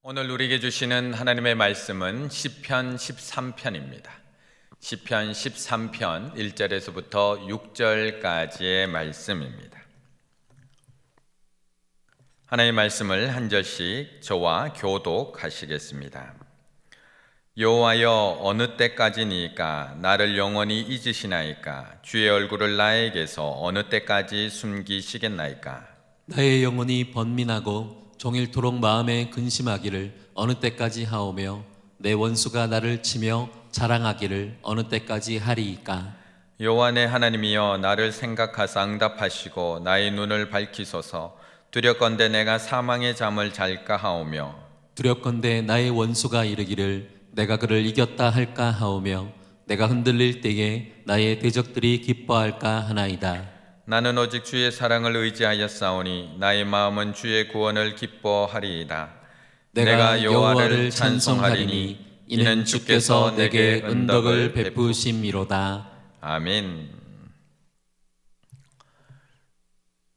오늘 우리에게 주시는 하나님의 말씀은 시편 13편입니다. 시편 13편 1절에서부터 6절까지의 말씀입니다. 하나님의 말씀을 한 절씩 저와 교독하시겠습니다. 여호와여, 어느 때까지니까 나를 영원히 잊으시나이까? 주의 얼굴을 나에게서 어느 때까지 숨기시겠나이까? 나의 영혼이 번민하고 종일토록 마음에 근심하기를 어느 때까지 하오며 내 원수가 나를 치며 자랑하기를 어느 때까지 하리이까? 여호와 내 하나님이여, 나를 생각하사 응답하시고 나의 눈을 밝히소서. 두렵건대 내가 사망의 잠을 잘까 하오며 두렵건대 나의 원수가 이르기를 내가 그를 이겼다 할까 하오며 내가 흔들릴 때에 나의 대적들이 기뻐할까 하나이다. 나는 오직 주의 사랑을 의지하였사오니 나의 마음은 주의 구원을 기뻐하리이다. 내가 여호와를 찬송하리니 이는 주께서 내게 은덕을 베푸심이로다. 아멘.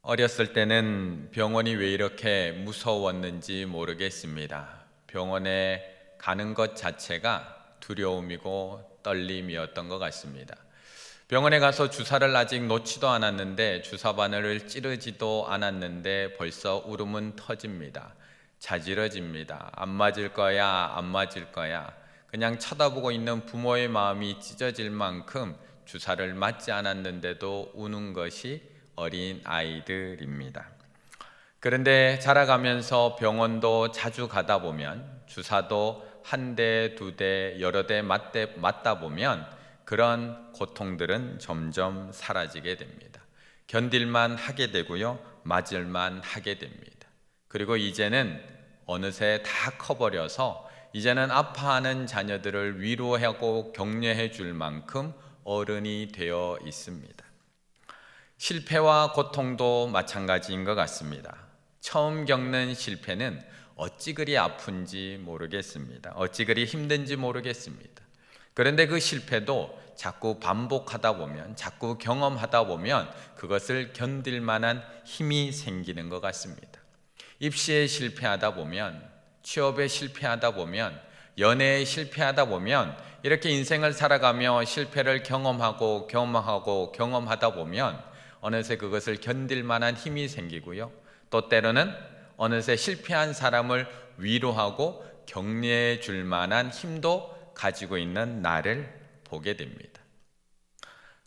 어렸을 때는 병원이 왜 이렇게 무서웠는지 모르겠습니다. 병원에 가는 것 자체가 두려움이고 떨림이었던 것 같습니다. 병원에 가서 주사를 아직 놓지도 않았는데, 주사바늘을 찌르지도 않았는데 벌써 울음은 터집니다. 자지러집니다. 안 맞을 거야, 안 맞을 거야. 그냥 쳐다보고 있는 부모의 마음이 찢어질 만큼 주사를 맞지 않았는데도 우는 것이 어린 아이들입니다. 그런데 자라가면서 병원도 자주 가다 보면, 주사도 한 대, 두 대, 여러 대 맞다 보면 그런 고통들은 점점 사라지게 됩니다. 견딜만 하게 되고요, 맞을만 하게 됩니다. 그리고 이제는 어느새 다 커버려서 이제는 아파하는 자녀들을 위로하고 격려해 줄 만큼 어른이 되어 있습니다. 실패와 고통도 마찬가지인 것 같습니다. 처음 겪는 실패는 어찌 그리 아픈지 모르겠습니다. 어찌 그리 힘든지 모르겠습니다. 그런데 그 실패도 자꾸 반복하다 보면, 자꾸 경험하다 보면 그것을 견딜 만한 힘이 생기는 것 같습니다. 입시에 실패하다 보면, 취업에 실패하다 보면, 연애에 실패하다 보면, 이렇게 인생을 살아가며 실패를 경험하다 보면 어느새 그것을 견딜 만한 힘이 생기고요, 또 때로는 어느새 실패한 사람을 위로하고 격려해 줄 만한 힘도 가지고 있는 나를 보게 됩니다.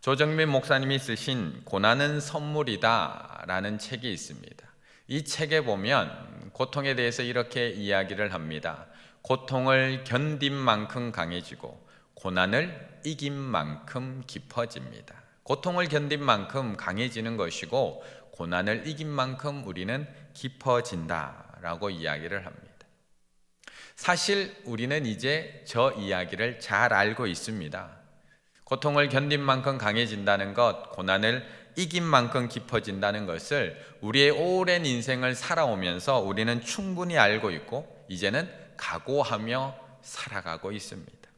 조정민 목사님이 쓰신 고난은 선물이다 라는 책이 있습니다. 이 책에 보면 고통에 대해서 이렇게 이야기를 합니다. 고통을 견딘 만큼 강해지고 고난을 이긴 만큼 깊어집니다. 고통을 견딘 만큼 강해지는 것이고 고난을 이긴 만큼 우리는 깊어진다 라고 이야기를 합니다. 사실 우리는 이제 저 이야기를 잘 알고 있습니다. 고통을 견딘 만큼 강해진다는 것, 고난을 이긴 만큼 깊어진다는 것을 우리의 오랜 인생을 살아오면서 우리는 충분히 알고 있고 이제는 각오하며 살아가고 있습니다.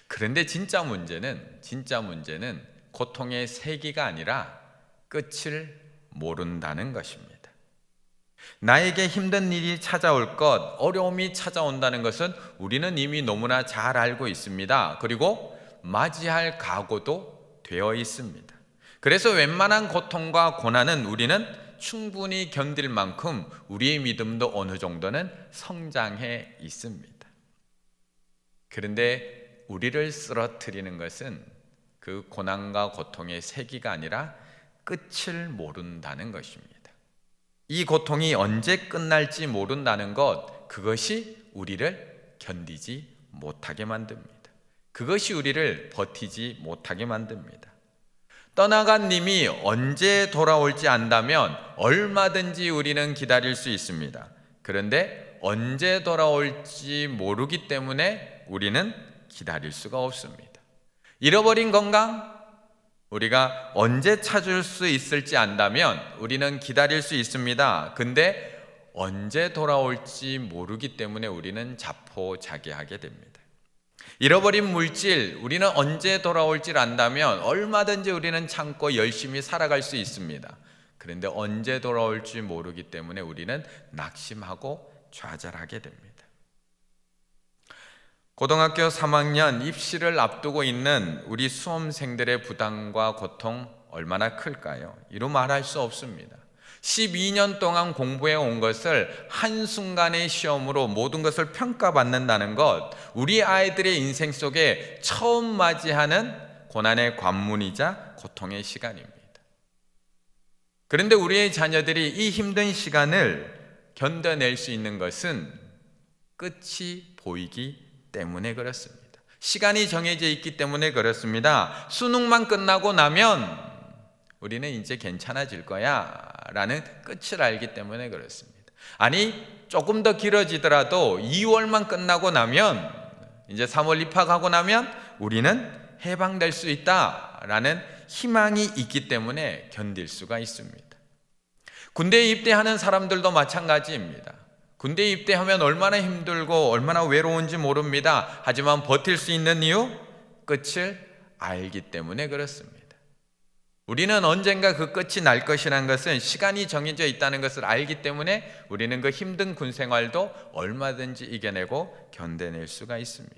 그런데 진짜 문제는 고통의 세기가 아니라 끝을 모른다는 것입니다. 나에게 힘든 일이 찾아올 것, 어려움이 찾아온다는 것은 우리는 이미 너무나 잘 알고 있습니다. 그리고 맞이할 각오도 되어 있습니다. 그래서 웬만한 고통과 고난은 우리는 충분히 견딜 만큼 우리의 믿음도 어느 정도는 성장해 있습니다. 그런데 우리를 쓰러뜨리는 것은 그 고난과 고통의 세기가 아니라 끝을 모른다는 것입니다. 이 고통이 언제 끝날지 모른다는 것, 그것이 우리를 견디지 못하게 만듭니다. 그것이 우리를 버티지 못하게 만듭니다. 떠나간 님이 언제 돌아올지 안다면 얼마든지 우리는 기다릴 수 있습니다. 그런데 언제 돌아올지 모르기 때문에 우리는 기다릴 수가 없습니다. 잃어버린 건강, 우리가 언제 찾을 수 있을지 안다면 우리는 기다릴 수 있습니다. 근데 언제 돌아올지 모르기 때문에 우리는 자포자기하게 됩니다. 잃어버린 물질, 우리는 언제 돌아올지 안다면 얼마든지 우리는 참고 열심히 살아갈 수 있습니다. 그런데 언제 돌아올지 모르기 때문에 우리는 낙심하고 좌절하게 됩니다. 고등학교 3학년 입시를 앞두고 있는 우리 수험생들의 부담과 고통 얼마나 클까요? 이루 말할 수 없습니다. 12년 동안 공부해 온 것을 한순간의 시험으로 모든 것을 평가받는다는 것, 우리 아이들의 인생 속에 처음 맞이하는 고난의 관문이자 고통의 시간입니다. 그런데 우리의 자녀들이 이 힘든 시간을 견뎌낼 수 있는 것은 끝이 보이기 때문에 그렇습니다. 시간이 정해져 있기 때문에 그렇습니다. 수능만 끝나고 나면 우리는 이제 괜찮아질 거야 라는 끝을 알기 때문에 그렇습니다. 아니, 조금 더 길어지더라도 2월만 끝나고 나면, 이제 3월 입학하고 나면 우리는 해방될 수 있다라는 희망이 있기 때문에 견딜 수가 있습니다. 군대에 입대하는 사람들도 마찬가지입니다. 군대에 입대하면 얼마나 힘들고 얼마나 외로운지 모릅니다. 하지만 버틸 수 있는 이유, 끝을 알기 때문에 그렇습니다. 우리는 언젠가 그 끝이 날 것이라는 것은 시간이 정해져 있다는 것을 알기 때문에 우리는 그 힘든 군 생활도 얼마든지 이겨내고 견뎌낼 수가 있습니다.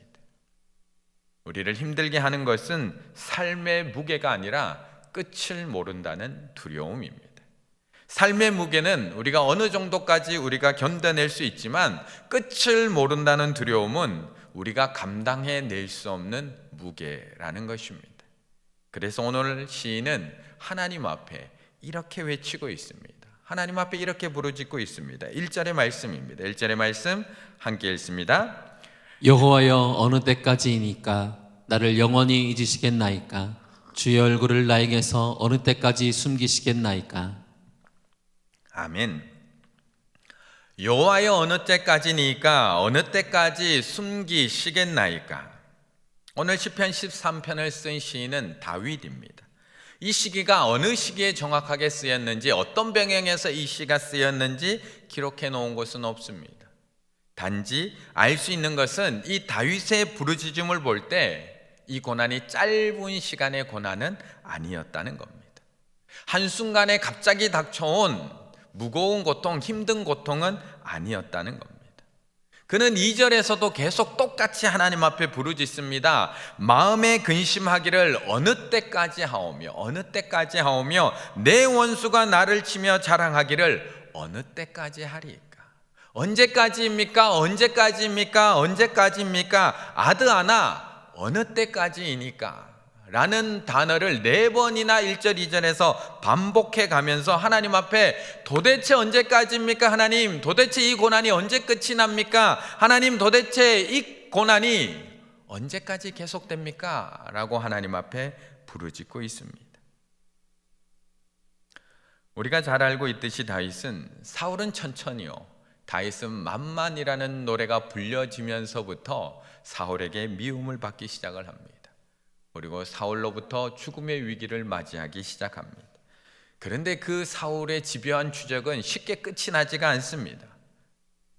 우리를 힘들게 하는 것은 삶의 무게가 아니라 끝을 모른다는 두려움입니다. 삶의 무게는 우리가 어느 정도까지 우리가 견뎌낼 수 있지만 끝을 모른다는 두려움은 우리가 감당해낼 수 없는 무게라는 것입니다. 그래서 오늘 시인은 하나님 앞에 이렇게 외치고 있습니다. 하나님 앞에 이렇게 부르짖고 있습니다. 1절의 말씀입니다. 1절의 말씀 함께 읽습니다. 여호와여, 어느 때까지이니까 나를 영원히 잊으시겠나이까? 주의 얼굴을 나에게서 어느 때까지 숨기시겠나이까? 아멘. 여호와여, 어느 때까지니까 어느 때까지 숨기시겠나이까? 오늘 시편 13편을 쓴 시인은 다윗입니다. 이 시기가 어느 시기에 정확하게 쓰였는지, 어떤 배경에서 이 시가 쓰였는지 기록해 놓은 것은 없습니다. 단지 알 수 있는 것은 이 다윗의 부르짖음을 볼 때 이 고난이 짧은 시간의 고난은 아니었다는 겁니다. 한순간에 갑자기 닥쳐온 무거운 고통, 힘든 고통은 아니었다는 겁니다. 그는 2절에서도 계속 똑같이 하나님 앞에 부르짖습니다. 마음에 근심하기를 어느 때까지 하오며 내 원수가 나를 치며 자랑하기를 어느 때까지 하리이까? 언제까지입니까? 아드아나, 어느 때까지이니까? 라는 단어를 4번이나 1절, 2절에서 반복해 가면서 하나님 앞에 도대체 언제까지입니까? 하나님, 도대체 이 고난이 언제 끝이 납니까? 하나님, 도대체 이 고난이 언제까지 계속됩니까? 라고 하나님 앞에 부르짖고 있습니다. 우리가 잘 알고 있듯이 사울은 천천히요, 다윗은 만만이라는 노래가 불려지면서부터 사울에게 미움을 받기 시작을 합니다. 그리고 사울로부터 죽음의 위기를 맞이하기 시작합니다. 그런데 그 사울의 집요한 추적은 쉽게 끝이 나지가 않습니다.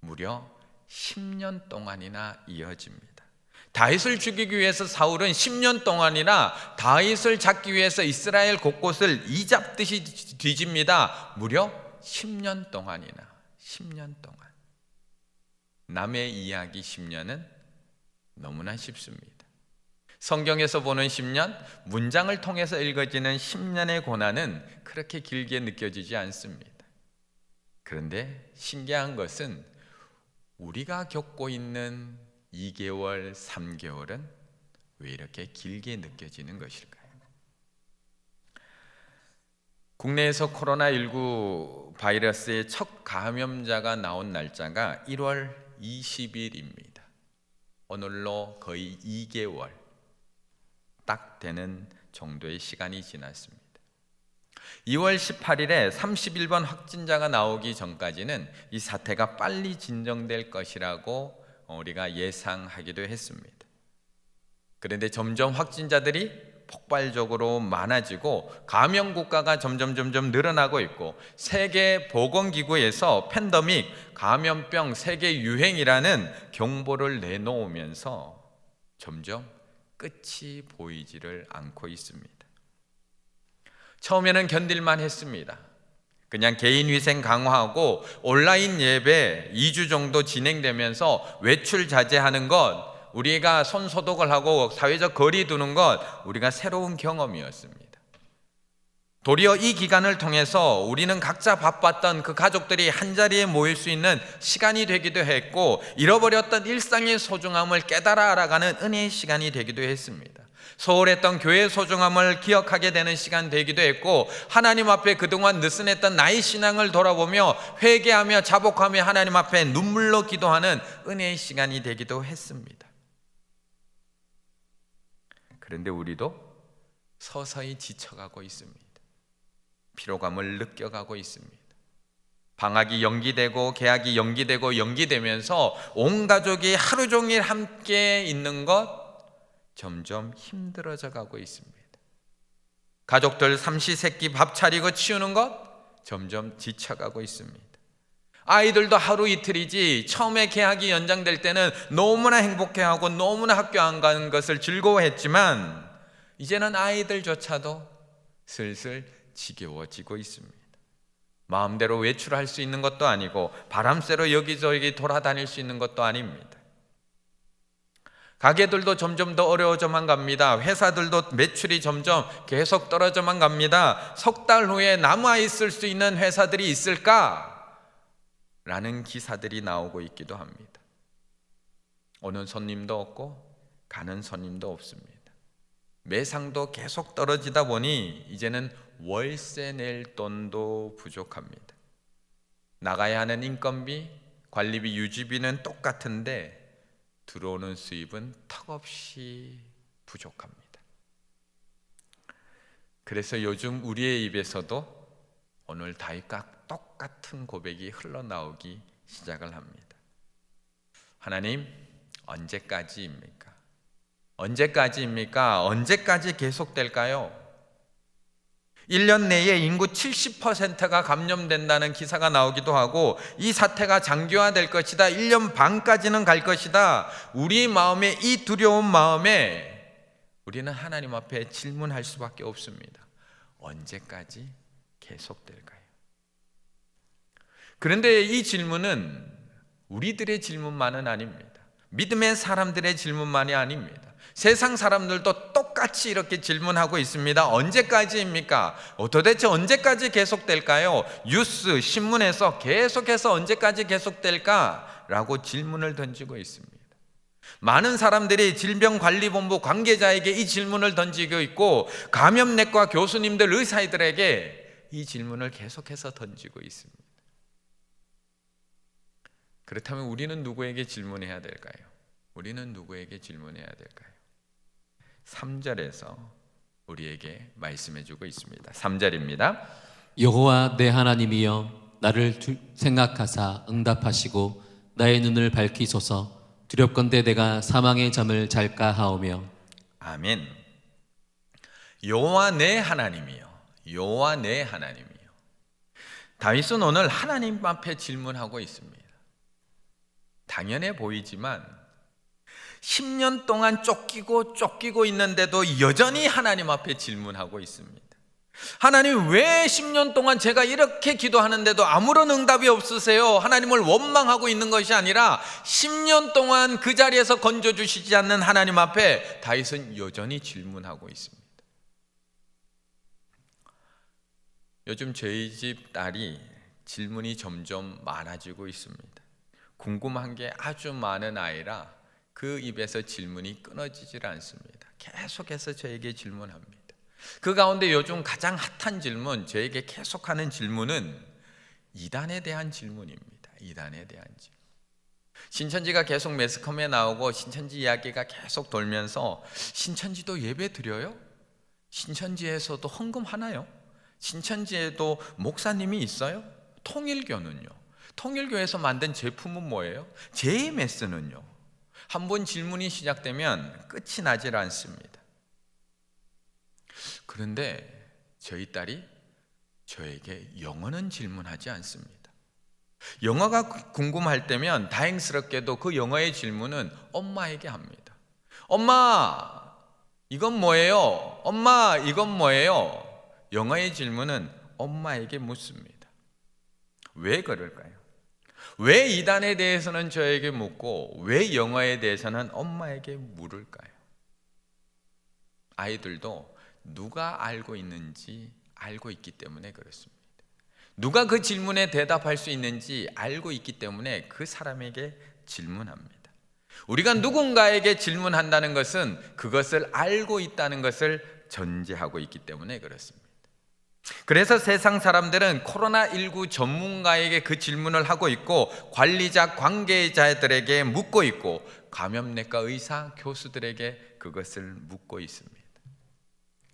무려 10년 동안이나 이어집니다. 다윗을 죽이기 위해서 사울은 10년 동안이나 다윗을 잡기 위해서 이스라엘 곳곳을 이잡듯이 뒤집니다. 무려 10년 동안이나. 10년 동안. 남의 이야기 10년은 너무나 쉽습니다. 성경에서 보는 10년, 문장을 통해서 읽어지는 10년의 고난은 그렇게 길게 느껴지지 않습니다. 그런데 신기한 것은 우리가 겪고 있는 2개월, 3개월은 왜 이렇게 길게 느껴지는 것일까요? 국내에서 코로나19 바이러스의 첫 감염자가 나온 날짜가 1월 20일입니다. 오늘로 거의 2개월 딱 되는 정도의 시간이 지났습니다. 2월 18일에 31번 확진자가 나오기 전까지는 이 사태가 빨리 진정될 것이라고 우리가 예상하기도 했습니다. 그런데 점점 확진자들이 폭발적으로 많아지고 감염 국가가 점점 늘어나고 있고, 세계보건기구에서 팬데믹, 감염병 세계 유행이라는 경보를 내놓으면서 점점 끝이 보이지를 않고 있습니다. 처음에는 견딜만 했습니다. 그냥 개인 위생 강화하고 온라인 예배 2주 정도 진행되면서 외출 자제하는 것, 우리가 손 소독을 하고 사회적 거리 두는 것, 우리가 새로운 경험이었습니다. 도리어 이 기간을 통해서 우리는 각자 바빴던 그 가족들이 한자리에 모일 수 있는 시간이 되기도 했고, 잃어버렸던 일상의 소중함을 깨달아 알아가는 은혜의 시간이 되기도 했습니다. 소홀했던 교회의 소중함을 기억하게 되는 시간 되기도 했고, 하나님 앞에 그동안 느슨했던 나의 신앙을 돌아보며 회개하며 자복하며 하나님 앞에 눈물로 기도하는 은혜의 시간이 되기도 했습니다. 그런데 우리도 서서히 지쳐가고 있습니다. 피로감을 느껴가고 있습니다. 방학이 연기되고 개학이 연기되면서 온 가족이 하루 종일 함께 있는 것 점점 힘들어져 가고 있습니다. 가족들 삼시세끼 밥 차리고 치우는 것 점점 지쳐가고 있습니다. 아이들도 하루 이틀이지 처음에 개학이 연장될 때는 너무나 행복해하고 너무나 학교 안 가는 것을 즐거워했지만 이제는 아이들조차도 슬슬 지겨워지고 있습니다. 마음대로 외출할 수 있는 것도 아니고 바람 쐬러 여기저기 돌아다닐 수 있는 것도 아닙니다. 가게들도 점점 더 어려워져만 갑니다. 회사들도 매출이 점점 계속 떨어져만 갑니다. 석 달 후에 남아 있을 수 있는 회사들이 있을까? 라는 기사들이 나오고 있기도 합니다. 오는 손님도 없고 가는 손님도 없습니다. 매상도 계속 떨어지다 보니 이제는 월세 낼 돈도 부족합니다. 나가야 하는 인건비, 관리비, 유지비는 똑같은데 들어오는 수입은 턱없이 부족합니다. 그래서 요즘 우리의 입에서도 오늘 다윗과 똑같은 고백이 흘러나오기 시작을 합니다. 하나님, 언제까지입니까? 언제까지입니까? 언제까지 계속될까요? 1년 내에 인구 70%가 감염된다는 기사가 나오기도 하고 이 사태가 장기화될 것이다. 1년 반까지는 갈 것이다. 우리 마음에 이 두려운 마음에 우리는 하나님 앞에 질문할 수밖에 없습니다. 언제까지 계속될까요? 그런데 이 질문은 우리들의 질문만은 아닙니다. 믿음의 사람들의 질문만이 아닙니다. 세상 사람들도 똑같이 이렇게 질문하고 있습니다. 언제까지입니까? 도대체 언제까지 계속될까요? 뉴스, 신문에서 계속해서 언제까지 계속될까? 라고 질문을 던지고 있습니다. 많은 사람들이 질병관리본부 관계자에게 이 질문을 던지고 있고 감염내과 교수님들, 의사들에게 이 질문을 계속해서 던지고 있습니다. 그렇다면 우리는 누구에게 질문해야 될까요? 우리는 누구에게 질문해야 될까요? 3절에서 우리에게 말씀해 주고 있습니다. 3절입니다. 여호와 내 하나님이여 나를 생각하사 응답하시고 나의 눈을 밝히소서. 두렵건대 내가 사망의 잠을 잘까 하오며. 아멘. 여호와 내 하나님이여, 여호와 내 하나님이여. 다윗은 오늘 하나님 앞에 질문하고 있습니다. 당연해 보이지만 10년 동안 쫓기고 있는데도 여전히 하나님 앞에 질문하고 있습니다. 하나님, 왜 10년 동안 제가 이렇게 기도하는데도 아무런 응답이 없으세요? 하나님을 원망하고 있는 것이 아니라 10년 동안 그 자리에서 건져주시지 않는 하나님 앞에 다윗은 여전히 질문하고 있습니다. 요즘 저희 집 딸이 질문이 점점 많아지고 있습니다. 궁금한 게 아주 많은 아이라 그 입에서 질문이 끊어지질 않습니다. 계속해서 저에게 질문합니다. 그 가운데 요즘 가장 핫한 질문, 저에게 계속하는 질문은 이단에 대한 질문입니다. 이단에 대한 질문. 신천지가 계속 매스컴에 나오고 신천지 이야기가 계속 돌면서 신천지도 예배 드려요? 신천지에서도 헌금하나요? 신천지에도 목사님이 있어요? 통일교는요? 통일교에서 만든 제품은 뭐예요? JMS는요? 한번 질문이 시작되면 끝이 나질 않습니다. 그런데 저희 딸이 저에게 영어는 질문하지 않습니다. 영어가 궁금할 때면 다행스럽게도 그 영어의 질문은 엄마에게 합니다. 엄마, 이건 뭐예요? 엄마, 이건 뭐예요? 영어의 질문은 엄마에게 묻습니다. 왜 그럴까요? 왜 이단에 대해서는 저에게 묻고 왜 영어에 대해서는 엄마에게 물을까요? 아이들도 누가 알고 있는지 알고 있기 때문에 그렇습니다. 누가 그 질문에 대답할 수 있는지 알고 있기 때문에 그 사람에게 질문합니다. 우리가 누군가에게 질문한다는 것은 그것을 알고 있다는 것을 전제하고 있기 때문에 그렇습니다. 그래서 세상 사람들은 코로나19 전문가에게 그 질문을 하고 있고, 관리자, 관계자들에게 묻고 있고, 감염내과 의사, 교수들에게 그것을 묻고 있습니다.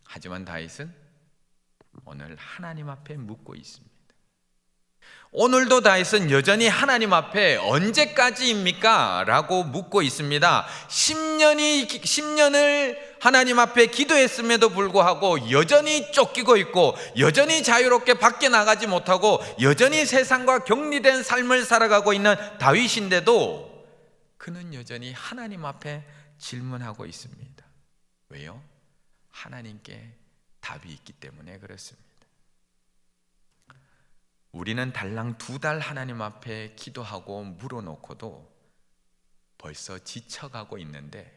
하지만 다윗은 오늘 하나님 앞에 묻고 있습니다. 오늘도 다윗은 여전히 하나님 앞에 언제까지입니까? 라고 묻고 있습니다. 10년을 하나님 앞에 기도했음에도 불구하고 여전히 쫓기고 있고, 여전히 자유롭게 밖에 나가지 못하고, 여전히 세상과 격리된 삶을 살아가고 있는 다윗인데도 그는 여전히 하나님 앞에 질문하고 있습니다. 왜요? 하나님께 답이 있기 때문에 그렇습니다. 우리는 달랑 2달 하나님 앞에 기도하고 물어놓고도 벌써 지쳐가고 있는데,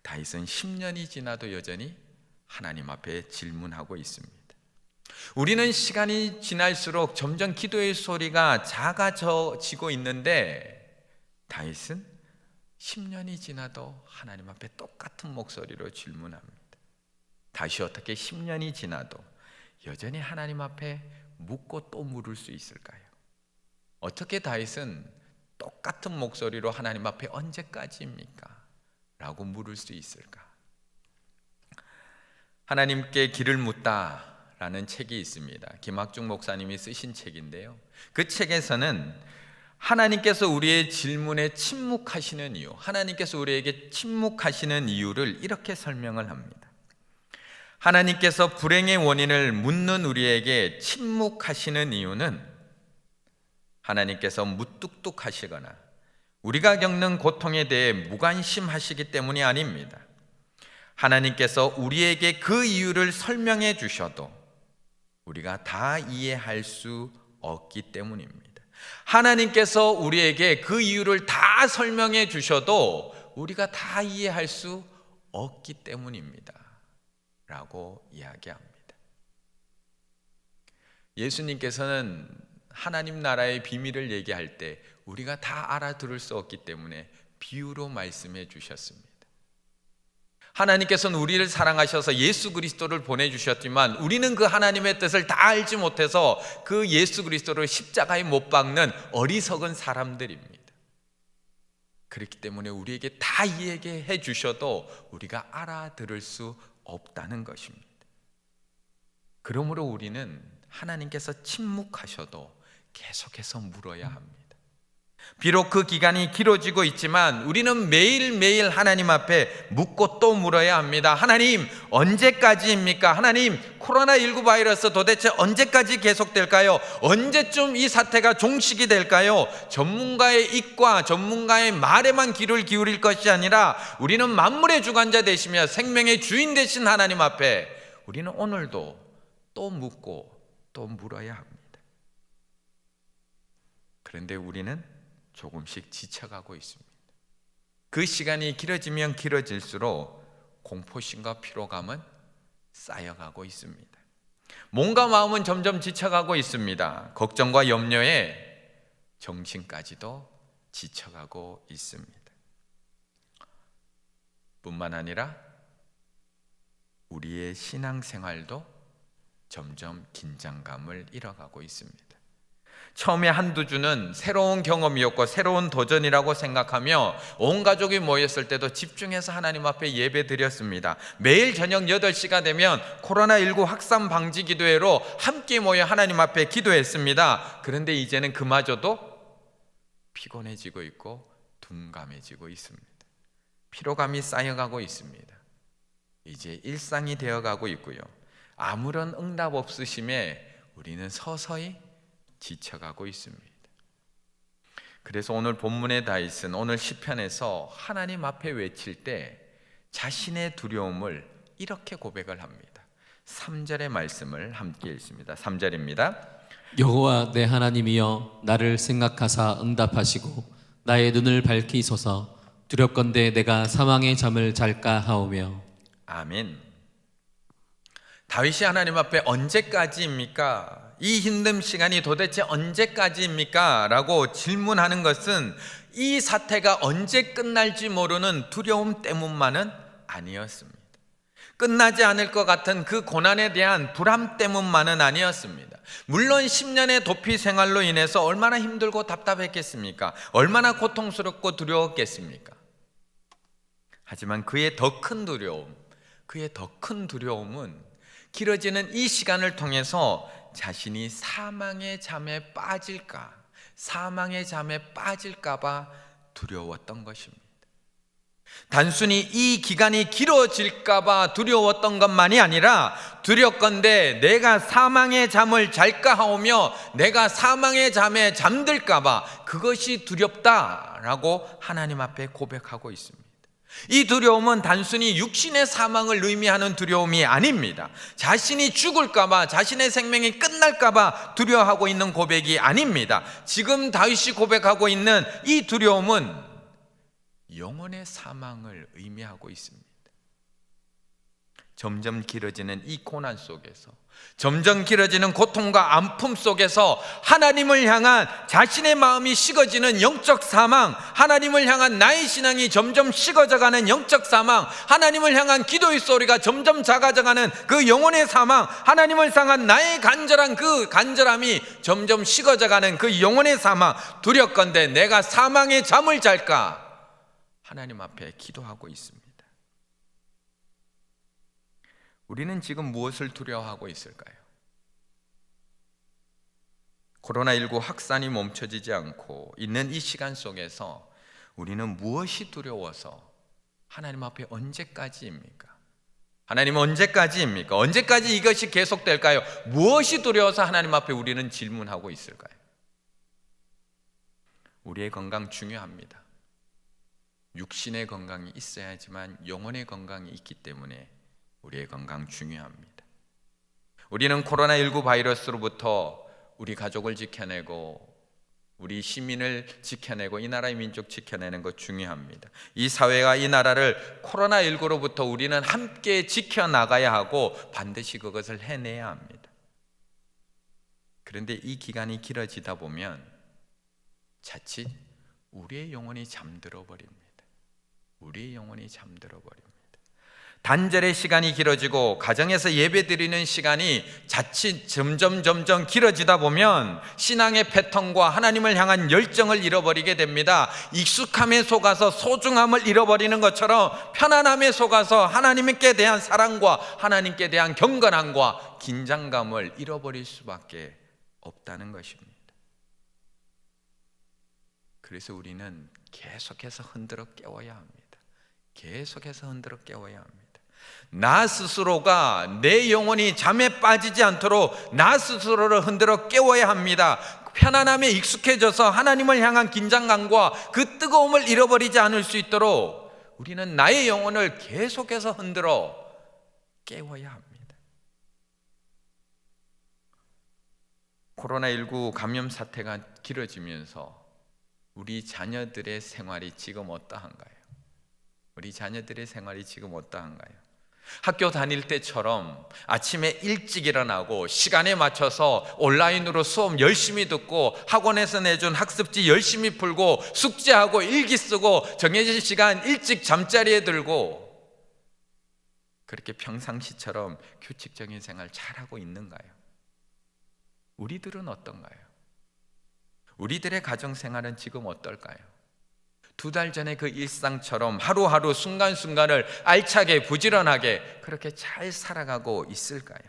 다윗은 10년이 지나도 여전히 하나님 앞에 질문하고 있습니다. 우리는 시간이 지날수록 점점 기도의 소리가 작아지고 있는데, 다윗은 10년이 지나도 하나님 앞에 똑같은 목소리로 질문합니다. 다시 어떻게 10년이 지나도 여전히 하나님 앞에 묻고 또 물을 수 있을까요? 어떻게 다윗은 똑같은 목소리로 하나님 앞에 언제까지입니까? 라고 물을 수 있을까? 하나님께 길을 묻다 라는 책이 있습니다. 김학중 목사님이 쓰신 책인데요, 그 책에서는 하나님께서 우리의 질문에 침묵하시는 이유, 하나님께서 우리에게 침묵하시는 이유를 이렇게 설명을 합니다. 하나님께서 불행의 원인을 묻는 우리에게 침묵하시는 이유는 하나님께서 무뚝뚝하시거나 우리가 겪는 고통에 대해 무관심하시기 때문이 아닙니다. 하나님께서 우리에게 그 이유를 설명해 주셔도 우리가 다 이해할 수 없기 때문입니다. 하나님께서 우리에게 그 이유를 다 설명해 주셔도 우리가 다 이해할 수 없기 때문입니다 라고 이야기합니다. 예수님께서는 하나님 나라의 비밀을 얘기할 때 우리가 다 알아들을 수 없기 때문에 비유로 말씀해 주셨습니다. 하나님께서는 우리를 사랑하셔서 예수 그리스도를 보내주셨지만 우리는 그 하나님의 뜻을 다 알지 못해서 그 예수 그리스도를 십자가에 못 박는 어리석은 사람들입니다. 그렇기 때문에 우리에게 다 이야기해 주셔도 우리가 알아들을 수 없다는 것입니다. 그러므로 우리는 하나님께서 침묵하셔도 계속해서 물어야 합니다. 비록 그 기간이 길어지고 있지만 우리는 매일매일 하나님 앞에 묻고 또 물어야 합니다. 하나님, 언제까지입니까? 하나님, 코로나19 바이러스 도대체 언제까지 계속될까요? 언제쯤 이 사태가 종식이 될까요? 전문가의 입과 전문가의 말에만 귀를 기울일 것이 아니라 우리는 만물의 주관자 되시며 생명의 주인 되신 하나님 앞에 우리는 오늘도 또 묻고 또 물어야 합니다. 그런데 우리는 조금씩 지쳐가고 있습니다. 그 시간이 길어지면 길어질수록 공포심과 피로감은 쌓여가고 있습니다. 몸과 마음은 점점 지쳐가고 있습니다. 걱정과 염려에 정신까지도 지쳐가고 있습니다. 뿐만 아니라 우리의 신앙생활도 점점 긴장감을 잃어가고 있습니다. 처음에 한두 주는 새로운 경험이었고 새로운 도전이라고 생각하며 온 가족이 모였을 때도 집중해서 하나님 앞에 예배 드렸습니다. 매일 저녁 8시가 되면 코로나19 확산 방지 기도회로 함께 모여 하나님 앞에 기도했습니다. 그런데 이제는 그마저도 피곤해지고 있고 둔감해지고 있습니다. 피로감이 쌓여가고 있습니다. 이제 일상이 되어가고 있고요, 아무런 응답 없으심에 우리는 서서히 지쳐가고 있습니다. 그래서 오늘 본문의 다윗은 오늘 시편에서 하나님 앞에 외칠 때 자신의 두려움을 이렇게 고백을 합니다. 3절의 말씀을 함께 읽습니다. 3절입니다. 여호와 내 하나님이여 나를 생각하사 응답하시고 나의 눈을 밝히소서. 두렵건대 내가 사망의 잠을 잘까 하오며. 아멘. 다윗이 하나님 앞에 언제까지입니까? 이 힘든 시간이 도대체 언제까지입니까? 라고 질문하는 것은 이 사태가 언제 끝날지 모르는 두려움 때문만은 아니었습니다. 끝나지 않을 것 같은 그 고난에 대한 불안 때문만은 아니었습니다. 물론 10년의 도피 생활로 인해서 얼마나 힘들고 답답했겠습니까? 얼마나 고통스럽고 두려웠겠습니까? 하지만 그의 더 큰 두려움은 길어지는 이 시간을 통해서 자신이 사망의 잠에 빠질까봐 두려웠던 것입니다. 단순히 이 기간이 길어질까봐 두려웠던 것만이 아니라 두렵건대 내가 사망의 잠을 잘까 하오며 내가 사망의 잠에 잠들까봐 그것이 두렵다라고 하나님 앞에 고백하고 있습니다. 이 두려움은 단순히 육신의 사망을 의미하는 두려움이 아닙니다. 자신이 죽을까봐, 자신의 생명이 끝날까봐 두려워하고 있는 고백이 아닙니다. 지금 다윗이 고백하고 있는 이 두려움은 영혼의 사망을 의미하고 있습니다. 점점 길어지는 이 고난 속에서, 점점 길어지는 고통과 아픔 속에서 하나님을 향한 자신의 마음이 식어지는 영적 사망, 하나님을 향한 나의 신앙이 점점 식어져가는 영적 사망, 하나님을 향한 기도의 소리가 점점 작아져가는 그 영혼의 사망, 하나님을 향한 나의 간절한 그 간절함이 점점 식어져가는 그 영혼의 사망, 두렵건대 내가 사망의 잠을 잘까 하나님 앞에 기도하고 있습니다. 우리는 지금 무엇을 두려워하고 있을까요? 코로나19 확산이 멈춰지지 않고 있는 이 시간 속에서 우리는 무엇이 두려워서 하나님 앞에 언제까지입니까? 하나님 언제까지입니까? 언제까지 이것이 계속될까요? 무엇이 두려워서 하나님 앞에 우리는 질문하고 있을까요? 우리의 건강 중요합니다. 육신의 건강이 있어야지만 영혼의 건강이 있기 때문에 우리의 건강 중요합니다. 우리는 코로나19 바이러스로부터 우리 가족을 지켜내고 우리 시민을 지켜내고 이 나라의 민족 지켜내는 것 중요합니다. 이 사회와 이 나라를 코로나19로부터 우리는 함께 지켜나가야 하고 반드시 그것을 해내야 합니다. 그런데 이 기간이 길어지다 보면 자칫 우리의 영혼이 잠들어 버립니다. 우리의 영혼이 잠들어 버립니다. 단절의 시간이 길어지고 가정에서 예배드리는 시간이 자칫 점점 길어지다 보면 신앙의 패턴과 하나님을 향한 열정을 잃어버리게 됩니다. 익숙함에 속아서 소중함을 잃어버리는 것처럼 편안함에 속아서 하나님께 대한 사랑과 하나님께 대한 경건함과 긴장감을 잃어버릴 수밖에 없다는 것입니다. 그래서 우리는 계속해서 흔들어 깨워야 합니다. 계속해서 흔들어 깨워야 합니다. 나 스스로가 내 영혼이 잠에 빠지지 않도록 나 스스로를 흔들어 깨워야 합니다. 편안함에 익숙해져서 하나님을 향한 긴장감과 그 뜨거움을 잃어버리지 않을 수 있도록 우리는 나의 영혼을 계속해서 흔들어 깨워야 합니다. 코로나19 감염 사태가 길어지면서 우리 자녀들의 생활이 지금 어떠한가요? 우리 자녀들의 생활이 지금 어떠한가요? 학교 다닐 때처럼 아침에 일찍 일어나고 시간에 맞춰서 온라인으로 수업 열심히 듣고 학원에서 내준 학습지 열심히 풀고 숙제하고 일기 쓰고 정해진 시간 일찍 잠자리에 들고 그렇게 평상시처럼 규칙적인 생활 잘하고 있는가요? 우리들은 어떤가요? 우리들의 가정생활은 지금 어떨까요? 2달 전에 그 일상처럼 하루하루 순간순간을 알차게 부지런하게 그렇게 잘 살아가고 있을까요?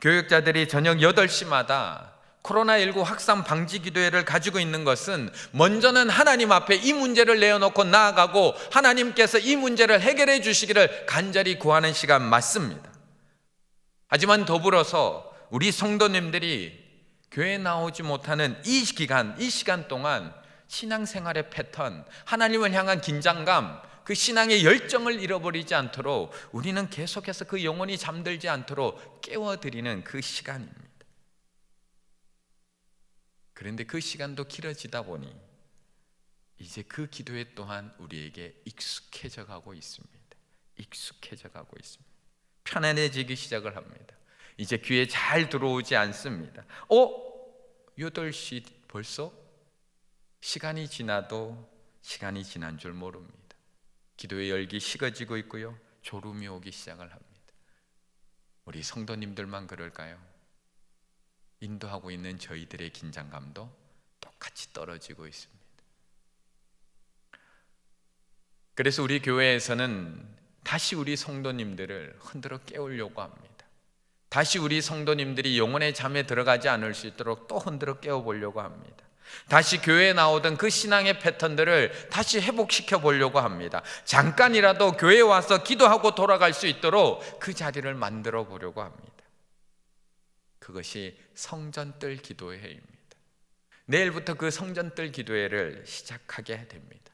교육자들이 저녁 8시마다 코로나19 확산 방지 기도회를 가지고 있는 것은 먼저는 하나님 앞에 이 문제를 내어놓고 나아가고 하나님께서 이 문제를 해결해 주시기를 간절히 구하는 시간 맞습니다. 하지만 더불어서 우리 성도님들이 교회에 나오지 못하는 이 시간 동안 신앙생활의 패턴, 하나님을 향한 긴장감, 그 신앙의 열정을 잃어버리지 않도록 우리는 계속해서 그 영혼이 잠들지 않도록 깨워드리는 그 시간입니다. 그런데 그 시간도 길어지다 보니 이제 그 기도에 또한 우리에게 익숙해져 가고 있습니다. 익숙해져 가고 있습니다. 편안해지기 시작을 합니다. 이제 귀에 잘 들어오지 않습니다. 8시 벌써? 시간이 지나도 시간이 지난 줄 모릅니다. 기도의 열기 식어지고 있고요, 졸음이 오기 시작을 합니다. 우리 성도님들만 그럴까요? 인도하고 있는 저희들의 긴장감도 똑같이 떨어지고 있습니다. 그래서 우리 교회에서는 다시 우리 성도님들을 흔들어 깨우려고 합니다. 다시 우리 성도님들이 영혼의 잠에 들어가지 않을 수 있도록 또 흔들어 깨워보려고 합니다. 다시 교회에 나오던 그 신앙의 패턴들을 다시 회복시켜 보려고 합니다. 잠깐이라도 교회에 와서 기도하고 돌아갈 수 있도록 그 자리를 만들어 보려고 합니다. 그것이 성전뜰 기도회입니다. 내일부터 그 성전뜰 기도회를 시작하게 됩니다.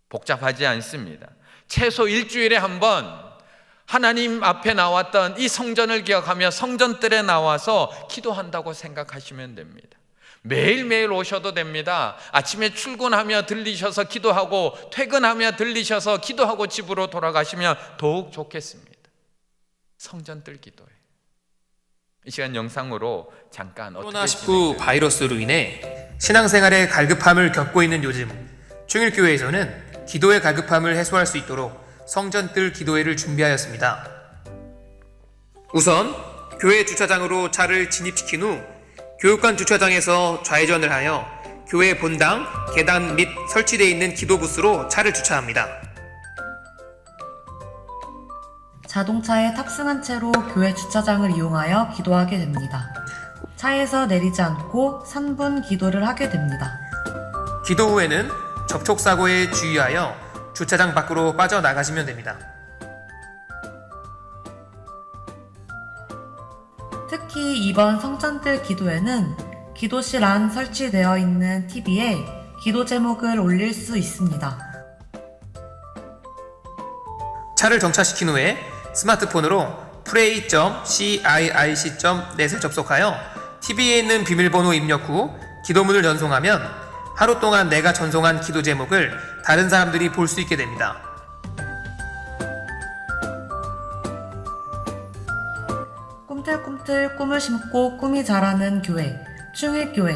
복잡하지 않습니다. 최소 일주일에 한 번 하나님 앞에 나왔던 이 성전을 기억하며 성전뜰에 나와서 기도한다고 생각하시면 됩니다. 매일매일 오셔도 됩니다. 아침에 출근하며 들리셔서 기도하고 퇴근하며 들리셔서 기도하고 집으로 돌아가시면 더욱 좋겠습니다. 성전뜰 기도회. 이 시간 영상으로 잠깐 코로나19 바이러스로 인해 신앙생활에 갈급함을 겪고 있는 요즘, 충일교회에서는 기도의 갈급함을 해소할 수 있도록 성전뜰 기도회를 준비하였습니다. 우선 교회 주차장으로 차를 진입시킨 후 교육관 주차장에서 좌회전을 하여 교회 본당, 계단 및 설치되어 있는 기도 부스로 차를 주차합니다. 자동차에 탑승한 채로 교회 주차장을 이용하여 기도하게 됩니다. 차에서 내리지 않고 3분 기도를 하게 됩니다. 기도 후에는 접촉사고에 주의하여 주차장 밖으로 빠져나가시면 됩니다. 특히 이번 성전뜰 기도회는 기도실 안 설치되어 있는 TV에 기도 제목을 올릴 수 있습니다. 차를 정차시킨 후에 스마트폰으로 pray.ciic.net에 접속하여 TV에 있는 비밀번호 입력 후 기도문을 전송하면 하루 동안 내가 전송한 기도 제목을 다른 사람들이 볼 수 있게 됩니다. 꿈틀꿈틀 꿈을 심고 꿈이 자라는 교회, 충일교회,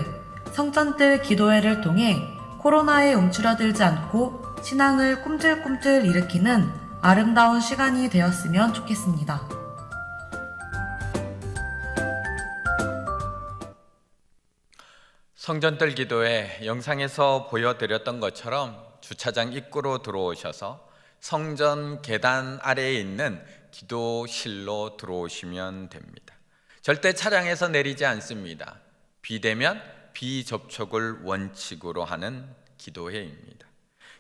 성전뜰 기도회를 통해 코로나에 움츠러들지 않고 신앙을 꿈틀꿈틀 일으키는 아름다운 시간이 되었으면 좋겠습니다. 성전뜰 기도회 영상에서 보여드렸던 것처럼 주차장 입구로 들어오셔서 성전 계단 아래에 있는 기도실로 들어오시면 됩니다. 절대 차량에서 내리지 않습니다. 비대면 비접촉을 원칙으로 하는 기도회입니다.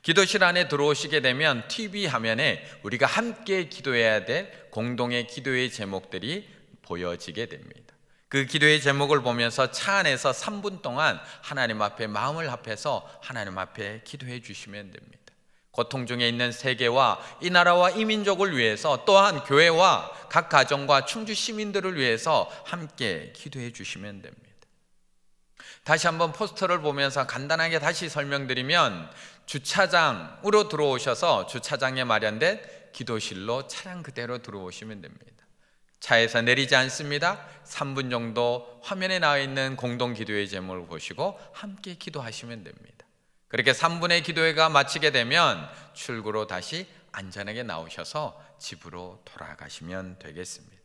기도실 안에 들어오시게 되면 TV 화면에 우리가 함께 기도해야 될 공동의 기도의 제목들이 보여지게 됩니다. 그 기도의 제목을 보면서 차 안에서 3분 동안 하나님 앞에 마음을 합해서 하나님 앞에 기도해 주시면 됩니다. 고통 중에 있는 세계와 이 나라와 이 민족을 위해서, 또한 교회와 각 가정과 충주 시민들을 위해서 함께 기도해 주시면 됩니다. 다시 한번 포스터를 보면서 간단하게 다시 설명드리면, 주차장으로 들어오셔서 주차장에 마련된 기도실로 차량 그대로 들어오시면 됩니다. 차에서 내리지 않습니다. 3분 정도 화면에 나와 있는 공동 기도의 제목을 보시고 함께 기도하시면 됩니다. 그렇게 3분의 기도회가 마치게 되면 출구로 다시 안전하게 나오셔서 집으로 돌아가시면 되겠습니다.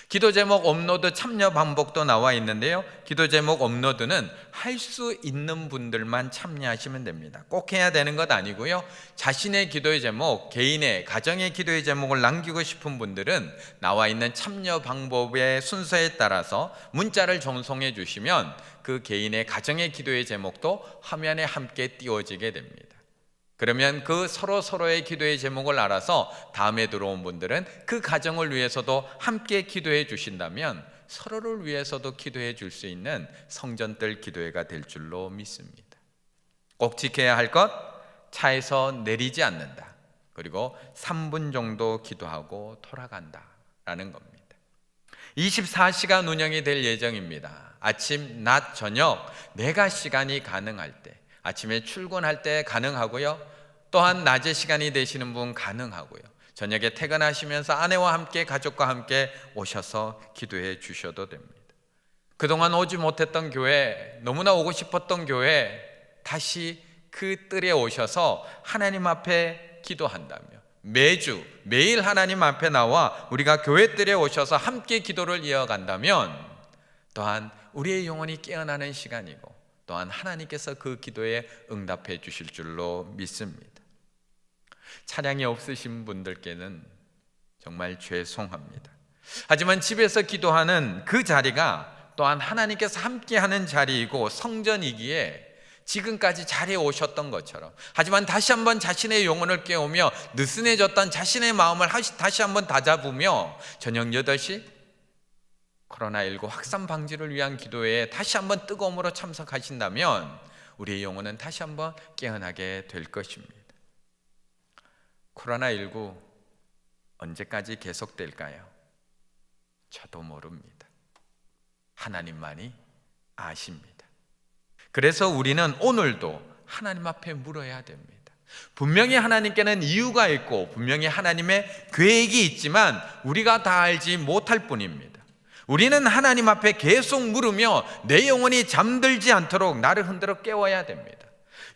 기도 제목 업로드 참여 방법도 나와 있는데요, 기도 제목 업로드는 할 수 있는 분들만 참여하시면 됩니다. 꼭 해야 되는 것 아니고요, 자신의 기도의 제목, 개인의 가정의 기도의 제목을 남기고 싶은 분들은 나와 있는 참여 방법의 순서에 따라서 문자를 전송해 주시면 그 개인의 가정의 기도의 제목도 화면에 함께 띄워지게 됩니다. 그러면 그 서로의 기도의 제목을 알아서 다음에 들어온 분들은 그 가정을 위해서도 함께 기도해 주신다면 서로를 위해서도 기도해 줄 수 있는 성전뜰 기도회가 될 줄로 믿습니다. 꼭 지켜야 할 것, 차에서 내리지 않는다. 그리고 3분 정도 기도하고 돌아간다라는 겁니다. 24시간 운영이 될 예정입니다. 아침, 낮, 저녁 내가 시간이 가능할 때, 아침에 출근할 때 가능하고요. 또한 낮에 시간이 되시는 분 가능하고요. 저녁에 퇴근하시면서 아내와 함께 가족과 함께 오셔서 기도해 주셔도 됩니다. 그동안 오지 못했던 교회, 너무나 오고 싶었던 교회 다시 그 뜰에 오셔서 하나님 앞에 기도한다며 매주 매일 하나님 앞에 나와 우리가 교회 뜰에 오셔서 함께 기도를 이어간다면 또한 우리의 영혼이 깨어나는 시간이고 또한 하나님께서 그 기도에 응답해 주실 줄로 믿습니다. 차량이 없으신 분들께는 정말 죄송합니다. 하지만 집에서 기도하는 그 자리가 또한 하나님께서 함께하는 자리이고 성전이기에 지금까지 자리에 오셨던 것처럼, 하지만 다시 한번 자신의 영혼을 깨우며 느슨해졌던 자신의 마음을 다시 한번 다잡으며 저녁 8시 코로나19 확산 방지를 위한 기도회에 다시 한번 뜨거움으로 참석하신다면 우리의 영혼은 다시 한번 깨어나게 될 것입니다. 코로나19 언제까지 계속될까요? 저도 모릅니다. 하나님만이 아십니다. 그래서 우리는 오늘도 하나님 앞에 물어야 됩니다. 분명히 하나님께는 이유가 있고 분명히 하나님의 계획이 있지만 우리가 다 알지 못할 뿐입니다. 우리는 하나님 앞에 계속 물으며 내 영혼이 잠들지 않도록 나를 흔들어 깨워야 됩니다.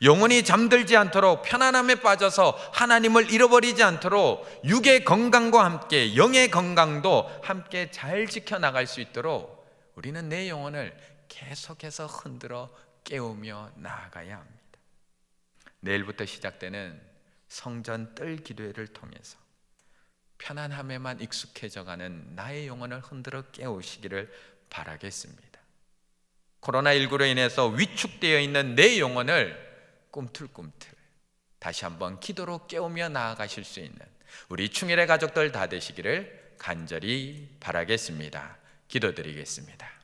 영혼이 잠들지 않도록 편안함에 빠져서 하나님을 잃어버리지 않도록 육의 건강과 함께 영의 건강도 함께 잘 지켜나갈 수 있도록 우리는 내 영혼을 계속해서 흔들어 깨우며 나아가야 합니다. 내일부터 시작되는 성전 뜰 기도회를 통해서 편안함에만 익숙해져가는 나의 영혼을 흔들어 깨우시기를 바라겠습니다. 코로나19로 인해서 위축되어 있는 내 영혼을 꿈틀꿈틀 다시 한번 기도로 깨우며 나아가실 수 있는 우리 충일의 가족들 다 되시기를 간절히 바라겠습니다. 기도드리겠습니다.